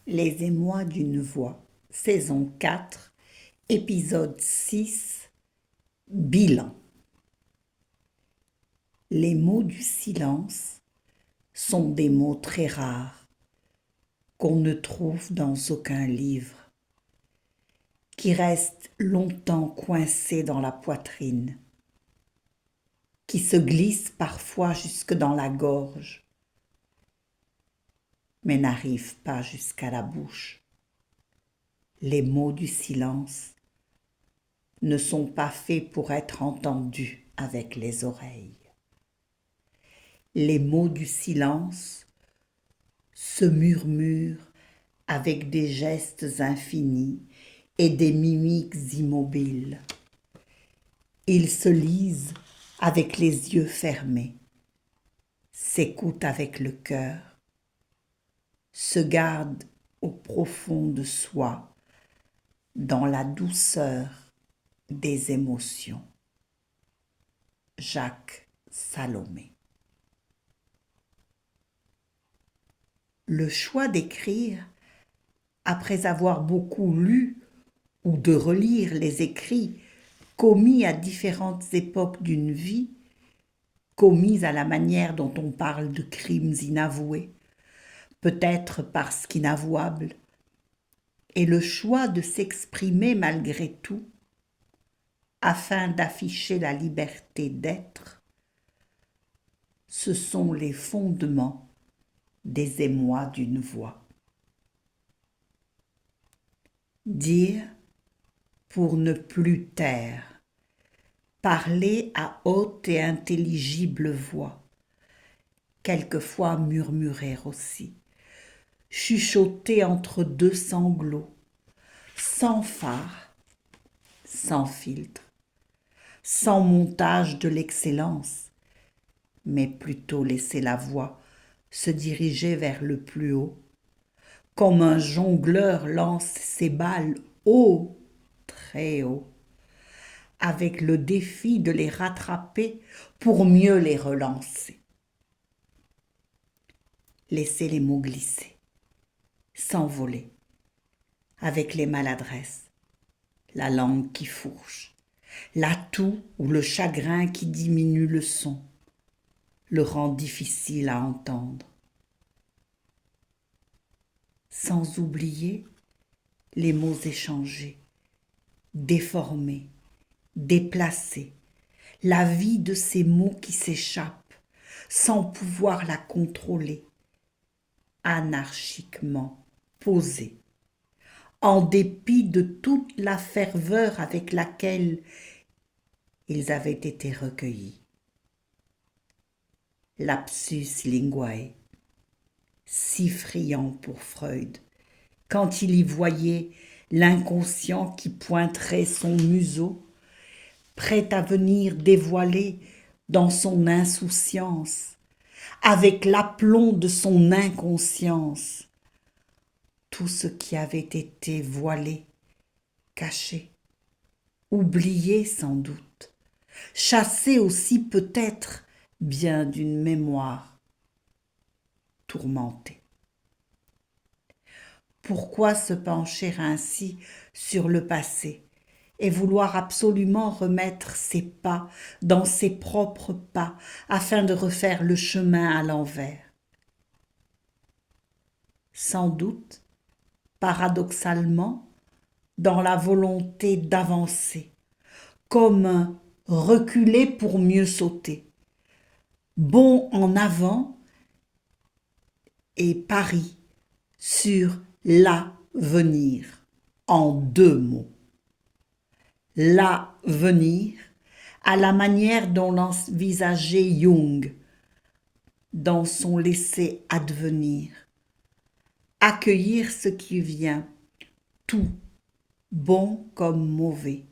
Les émois d'une voix, saison 4, épisode 6, bilan. Les mots du silence sont des mots très rares qu'on ne trouve dans aucun livre, qui restent longtemps coincés dans la poitrine, qui se glissent parfois jusque dans la gorge, mais n'arrivent pas jusqu'à la bouche. Les mots du silence ne sont pas faits pour être entendus avec les oreilles. Les mots du silence se murmurent avec des gestes infinis et des mimiques immobiles. Ils se lisent avec les yeux fermés, s'écoutent avec le cœur, se gardent au profond de soi, dans la douceur des émotions. Jacques Salomé. Le choix d'écrire, après avoir beaucoup lu ou de relire les écrits commis à différentes époques d'une vie, commis à la manière dont on parle de crimes inavoués, peut-être parce qu'inavouables, et le choix de s'exprimer malgré tout, afin d'afficher la liberté d'être, ce sont les fondements des émois d'une voix. Dire pour ne plus taire, parler à haute et intelligible voix, quelquefois murmurer aussi, chuchoter entre deux sanglots, sans phare, sans filtre, sans montage de l'excellence, mais plutôt laisser la voix se diriger vers le plus haut, comme un jongleur lance ses balles haut, très haut, avec le défi de les rattraper pour mieux les relancer. Laisser les mots glisser, s'envoler, avec les maladresses, la langue qui fourche, la toux ou le chagrin qui diminue le son, le rend difficile à entendre. Sans oublier les mots échangés, déformés, déplacés, la vie de ces mots qui s'échappent sans pouvoir la contrôler, anarchiquement posés, en dépit de toute la ferveur avec laquelle ils avaient été recueillis. Lapsus linguae, si friand pour Freud, quand il y voyait l'inconscient qui pointerait son museau, prêt à venir dévoiler dans son insouciance, avec l'aplomb de son inconscience, tout ce qui avait été voilé, caché, oublié sans doute, chassé aussi peut-être bien d'une mémoire tourmentée. Pourquoi se pencher ainsi sur le passé et vouloir absolument remettre ses pas dans ses propres pas afin de refaire le chemin à l'envers? Sans doute, paradoxalement, dans la volonté d'avancer, comme un reculer pour mieux sauter, bond en avant et pari sur l'avenir, en deux mots. L'avenir, à la manière dont l'envisageait Jung dans son laisser advenir. Accueillir ce qui vient, tout, bon comme mauvais,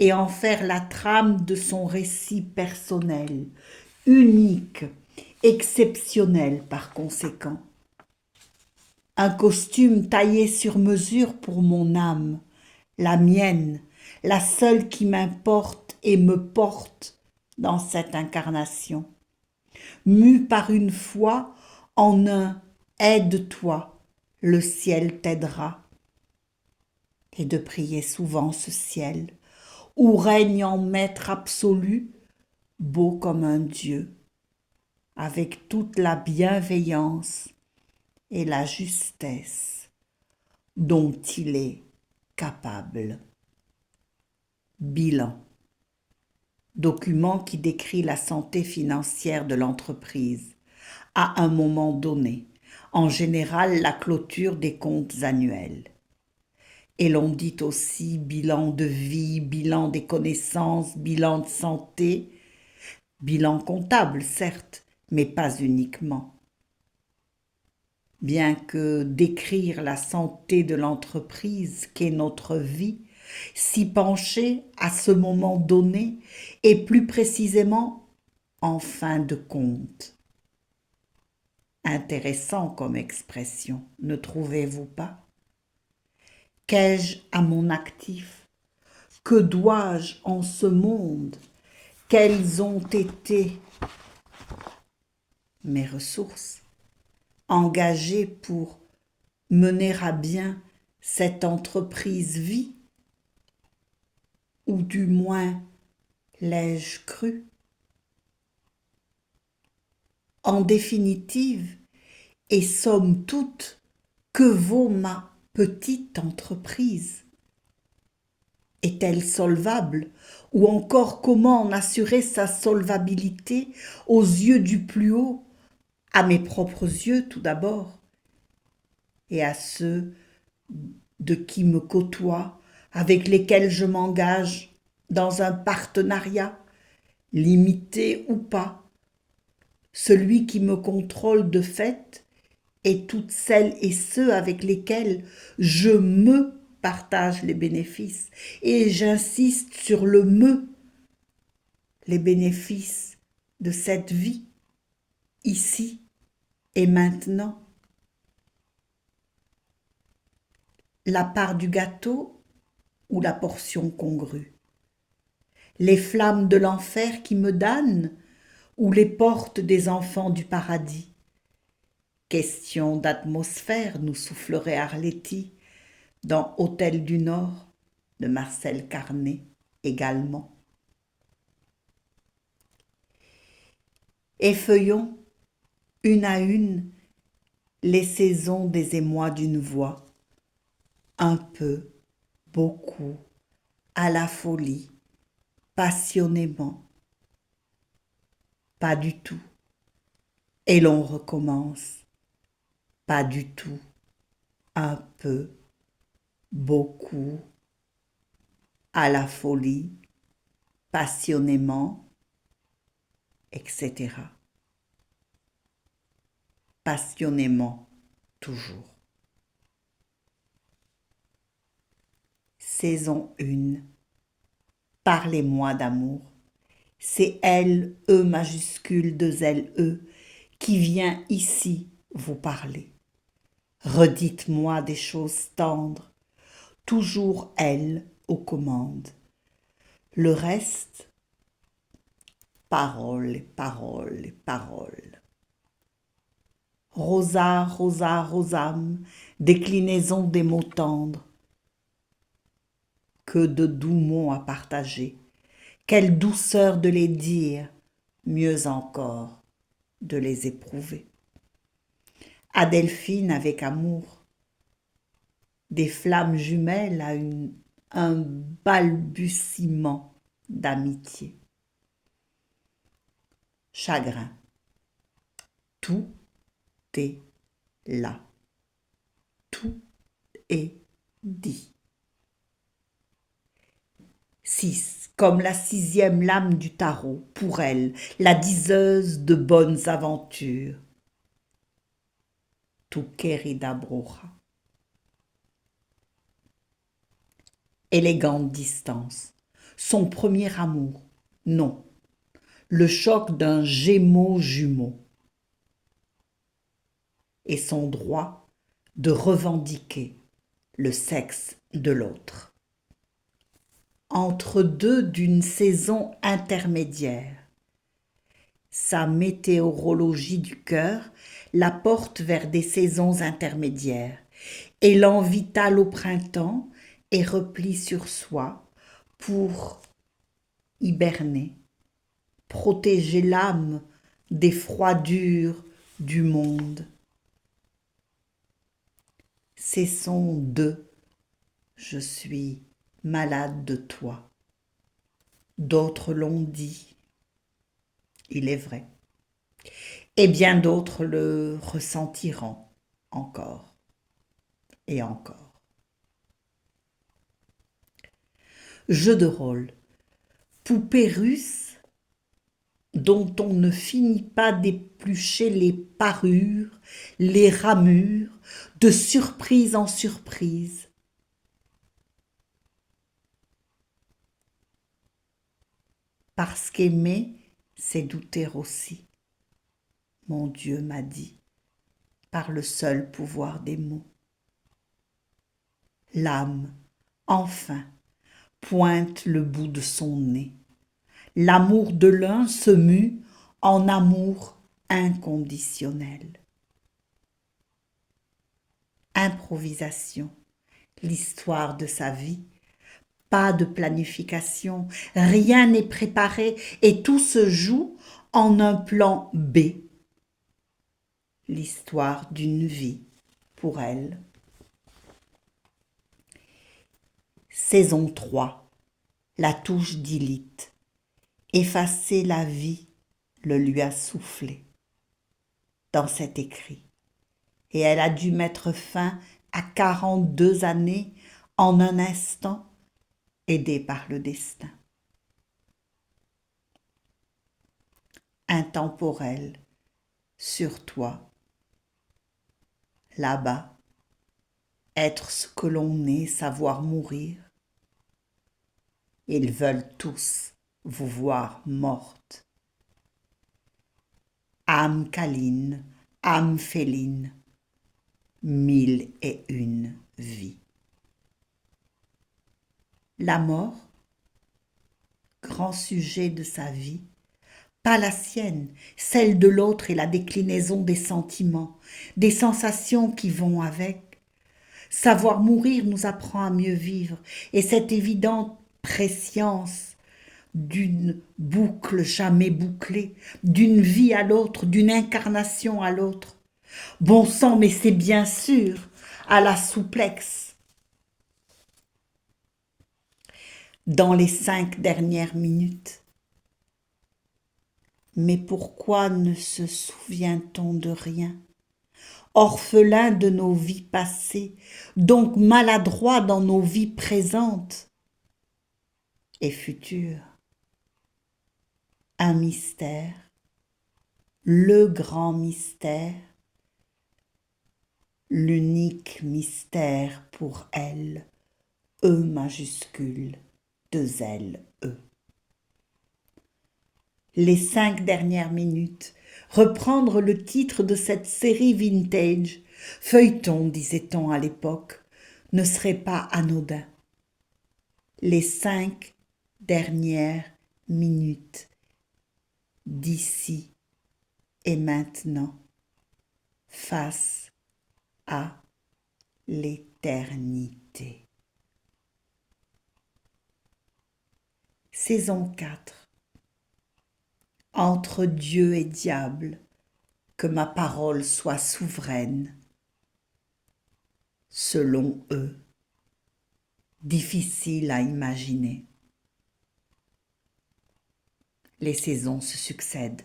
et en faire la trame de son récit personnel, unique, exceptionnel par conséquent. Un costume taillé sur mesure pour mon âme, la mienne, la seule qui m'importe et me porte dans cette incarnation, mue par une foi en un « aide-toi », le ciel t'aidera, et de prier souvent ce ciel, où règne en maître absolu, beau comme un Dieu, avec toute la bienveillance et la justesse dont il est capable. Bilan. Document qui décrit la santé financière de l'entreprise à un moment donné, en général la clôture des comptes annuels. Et l'on dit aussi bilan de vie, bilan des connaissances, bilan de santé, bilan comptable certes, mais pas uniquement. Bien que décrire la santé de l'entreprise qu'est notre vie, s'y pencher à ce moment donné et plus précisément en fin de compte. Intéressant comme expression, ne trouvez-vous pas? Qu'ai-je à mon actif? Que dois-je en ce monde? Quelles ont été mes ressources engagées pour mener à bien cette entreprise vie? Ou du moins l'ai-je cru? En définitive, et somme toute, que vaut ma petite entreprise? Est-elle solvable? Ou encore comment en assurer sa solvabilité aux yeux du plus haut, à mes propres yeux tout d'abord, et à ceux de qui me côtoient, avec lesquels je m'engage dans un partenariat, limité ou pas, celui qui me contrôle de fait et toutes celles et ceux avec lesquels je me partage les bénéfices. Et j'insiste sur le me, les bénéfices de cette vie, ici et maintenant. La part du gâteau ou la portion congrue? Les flammes de l'enfer qui me damnent ou les portes des enfants du paradis? Question d'atmosphère, nous soufflerait Arletty dans Hôtel du Nord de Marcel Carné également. Effeuillons une à une les saisons des émois d'une voix, un peu, beaucoup, à la folie, passionnément, pas du tout, et l'on recommence, pas du tout, un peu, beaucoup, à la folie, passionnément, etc. Passionnément, toujours. Saison 1. Parlez-moi d'amour. C'est elle, E majuscule, 2 L, E, qui vient ici vous parler. Redites-moi des choses tendres, toujours elle aux commandes. Le reste, paroles, paroles, paroles. Rosa, rosa, rosam, déclinaison des mots tendres. Que de doux mots à partager, quelle douceur de les dire, mieux encore de les éprouver. Adelphine avec amour, des flammes jumelles à un balbutiement d'amitié. Chagrin, tout est là, tout est dit. 6. Comme la 6e lame du tarot, pour elle, la diseuse de bonnes aventures. Tu querida broja. Élégante distance. Son premier amour. Non. Le choc d'un gémeau jumeau. Et son droit de revendiquer le sexe de l'autre. Entre deux d'une saison intermédiaire. Sa météorologie du cœur la porte vers des saisons intermédiaires élan vital au printemps et repli sur soi pour hiberner, protéger l'âme des froidures du monde. Cessons de « je suis malade de toi ». D'autres l'ont dit, il est vrai, et bien d'autres le ressentiront encore et encore. Jeu de rôle, poupée russe dont on ne finit pas d'éplucher les parures, les ramures, de surprise en surprise. Parce qu'aimer, c'est douter aussi. Mon Dieu m'a dit, par le seul pouvoir des mots. L'âme, enfin, pointe le bout de son nez. L'amour de l'un se mue en amour inconditionnel. Improvisation, l'histoire de sa vie. Pas de planification, rien n'est préparé et tout se joue en un plan B. L'histoire d'une vie pour elle. Saison 3, la touche d'Ilith. Effacer la vie le lui a soufflé dans cet écrit. Et elle a dû mettre fin à 42 années en un instant, aidée par le destin. Intemporel, sur toi, là-bas, être ce que l'on est, savoir mourir. Ils veulent tous vous voir morte. Âme câline, âme féline, 1001 vies. La mort, grand sujet de sa vie, pas la sienne, celle de l'autre et la déclinaison des sentiments, des sensations qui vont avec. Savoir mourir nous apprend à mieux vivre, et cette évidente prescience d'une boucle jamais bouclée, d'une vie à l'autre, d'une incarnation à l'autre. Bon sang, mais c'est bien sûr à la souplex. Dans les 5 dernières minutes. Mais pourquoi ne se souvient-on de rien? Orphelin de nos vies passées, donc maladroit dans nos vies présentes et futures. Un mystère, le grand mystère, l'unique mystère pour elle, E majuscule, 2 L, E. Les 5 dernières minutes, reprendre le titre de cette série vintage, feuilleton, disait-on à l'époque, ne serait pas anodin. Les 5 dernières minutes, d'ici et maintenant, face à l'éternité. Saison 4. Entre Dieu et diable, que ma parole soit souveraine. Selon eux, difficile à imaginer. Les saisons se succèdent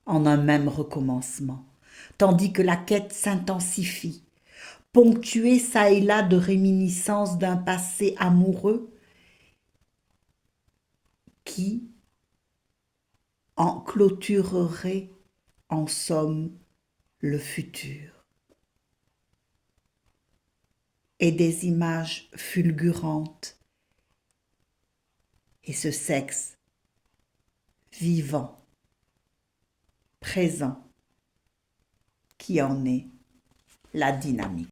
en un même recommencement, tandis que la quête s'intensifie, ponctuée çà et là de réminiscences d'un passé amoureux qui en clôturerait en somme le futur. Et des images fulgurantes et ce sexe vivant, présent, qui en est la dynamique.